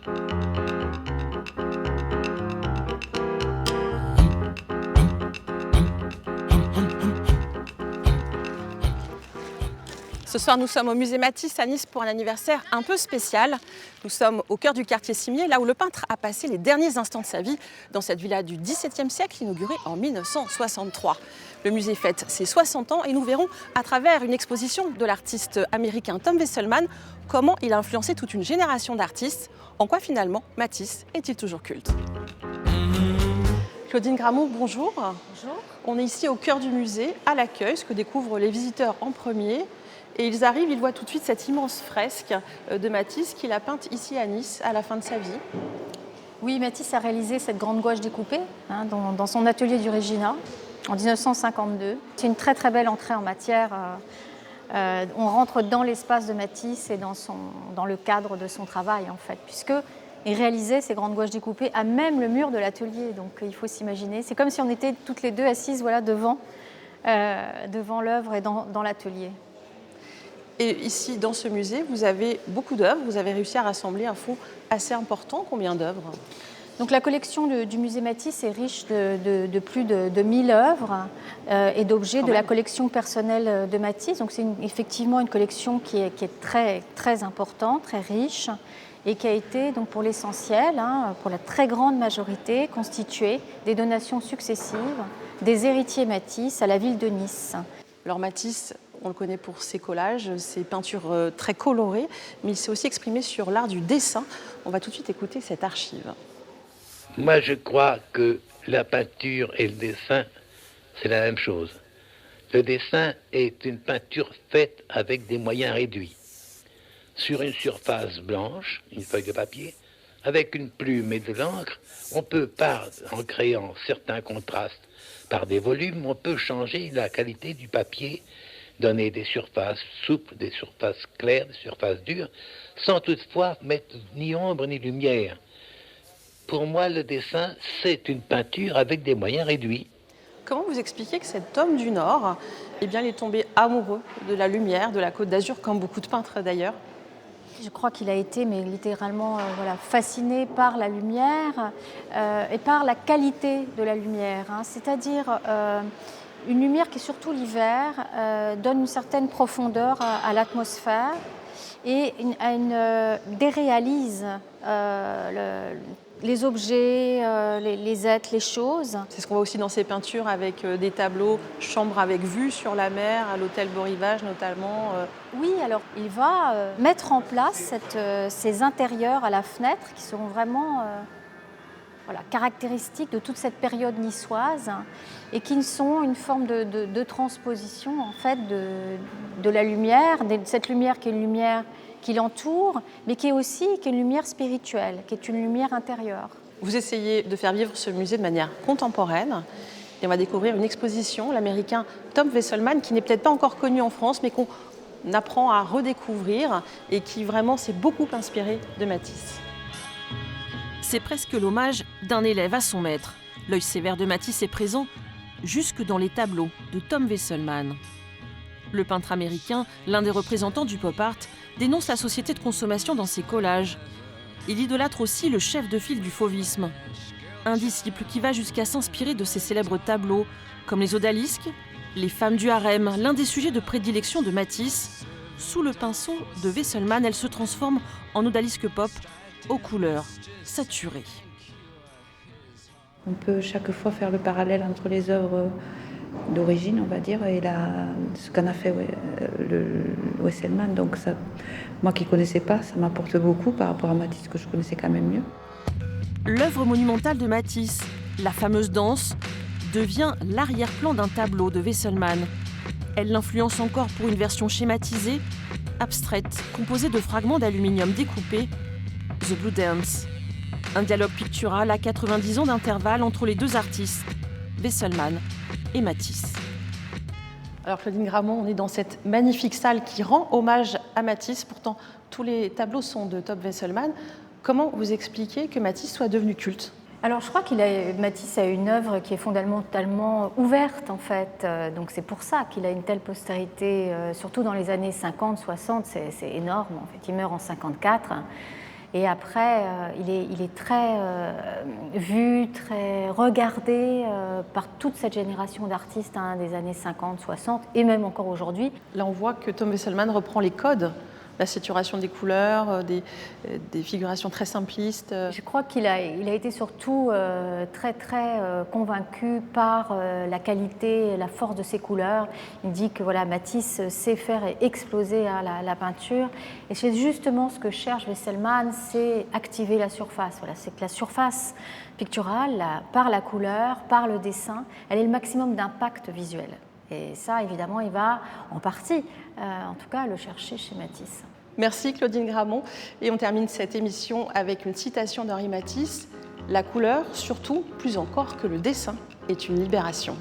Ce soir, nous sommes au musée Matisse à Nice pour un anniversaire un peu spécial. Nous sommes au cœur du quartier Cimier, là où le peintre a passé les derniers instants de sa vie dans cette villa du XVIIe siècle, inaugurée en 1963. Le musée fête ses 60 ans et nous verrons, à travers une exposition de l'artiste américain Tom Wesselmann, comment il a influencé toute une génération d'artistes. En quoi finalement Matisse est-il toujours culte? Claudine Gramont, bonjour. Bonjour. On est ici au cœur du musée, à l'accueil, ce que découvrent les visiteurs en premier. Et ils arrivent, ils voient tout de suite cette immense fresque de Matisse qu'il a peinte ici à Nice à la fin de sa vie. Oui, Matisse a réalisé cette grande gouache découpée dans son atelier du Regina en 1952. C'est une très très belle entrée en matière. On rentre dans l'espace de Matisse et dans le cadre de son travail en fait, puisqu'il réalisait ces grandes gouaches découpées à même le mur de l'atelier. Donc il faut s'imaginer, c'est comme si on était toutes les deux assises devant l'œuvre et dans l'atelier. Et ici, dans ce musée, vous avez beaucoup d'œuvres. Vous avez réussi à rassembler un fonds assez important. Combien d'œuvres? Donc la collection du musée Matisse est riche de plus de 1000 œuvres et d'objets de la collection personnelle de Matisse. Donc c'est effectivement une collection qui est très, très importante, très riche et qui a été donc pour l'essentiel, pour la très grande majorité, constituée des donations successives des héritiers Matisse à la ville de Nice. Alors Matisse, on le connaît pour ses collages, ses peintures très colorées, mais il s'est aussi exprimé sur l'art du dessin. On va tout de suite écouter cette archive. Moi, je crois que la peinture et le dessin, c'est la même chose. Le dessin est une peinture faite avec des moyens réduits. Sur une surface blanche, une feuille de papier, avec une plume et de l'encre, on peut, en créant certains contrastes par des volumes, on peut changer la qualité du papier, donner des surfaces souples, des surfaces claires, des surfaces dures, sans toutefois mettre ni ombre ni lumière. Pour moi, le dessin, c'est une peinture avec des moyens réduits. Comment vous expliquez que cet homme du Nord, il est tombé amoureux de la lumière, de la Côte d'Azur, comme beaucoup de peintres d'ailleurs? Je crois qu'il a été littéralement fasciné par la lumière et par la qualité de la lumière. C'est-à-dire une lumière qui, surtout l'hiver, donne une certaine profondeur à l'atmosphère et déréalise les objets, les êtres, les choses. C'est ce qu'on voit aussi dans ses peintures avec des tableaux, chambres avec vue sur la mer, à l'hôtel Beau Rivage notamment. Oui, alors il va mettre en place ces intérieurs à la fenêtre qui seront vraiment caractéristiques de toute cette période niçoise et qui sont une forme de transposition en fait de la lumière, de cette lumière qui est une lumière qui l'entoure, mais qui est une lumière spirituelle, qui est une lumière intérieure. Vous essayez de faire vivre ce musée de manière contemporaine et on va découvrir une exposition, l'américain Tom Wesselmann, qui n'est peut-être pas encore connu en France, mais qu'on apprend à redécouvrir et qui vraiment s'est beaucoup inspiré de Matisse. C'est presque l'hommage d'un élève à son maître. L'œil sévère de Matisse est présent jusque dans les tableaux de Tom Wesselmann. Le peintre américain, l'un des représentants du pop art, dénonce la société de consommation dans ses collages. Il idolâtre aussi le chef de file du fauvisme, un disciple qui va jusqu'à s'inspirer de ses célèbres tableaux, comme les odalisques, les femmes du harem, l'un des sujets de prédilection de Matisse. Sous le pinceau de Wesselmann, elle se transforme en odalisque pop aux couleurs saturées. On peut chaque fois faire le parallèle entre les œuvres d'origine, on va dire, et ce qu'en a fait le Wesselmann. Donc ça, moi qui ne connaissais pas, ça m'apporte beaucoup par rapport à Matisse, que je connaissais quand même mieux. L'œuvre monumentale de Matisse, la fameuse danse, devient l'arrière-plan d'un tableau de Wesselmann. Elle l'influence encore pour une version schématisée, abstraite, composée de fragments d'aluminium découpés, The Blue Dance. Un dialogue pictural à 90 ans d'intervalle entre les deux artistes, Wesselmann et Matisse. Alors Claudine Gramont, on est dans cette magnifique salle qui rend hommage à Matisse. Pourtant, tous les tableaux sont de Tom Wesselmann. Comment vous expliquez que Matisse soit devenu culte? Alors je crois Matisse a une œuvre qui est fondamentalement ouverte en fait, donc c'est pour ça qu'il a une telle postérité, surtout dans les années 50, 60, c'est énorme en fait, il meurt en 54. Et après, il est très vu, très regardé par toute cette génération d'artistes des années 50, 60 et même encore aujourd'hui. Là, on voit que Tom Wesselmann reprend les codes, la saturation des couleurs, des figurations très simplistes. Je crois qu'il a été surtout très convaincu par la qualité, la force de ses couleurs. Il dit que voilà, Matisse sait faire exploser la peinture. Et c'est justement ce que cherche Wesselmann, c'est activer la surface. Voilà, c'est que la surface picturale, par la couleur, par le dessin, elle ait le maximum d'impact visuel. Et ça, évidemment, il va en partie, en tout cas, le chercher chez Matisse. Merci Claudine Gramont. Et on termine cette émission avec une citation d'Henri Matisse. « La couleur, surtout, plus encore que le dessin, est une libération ».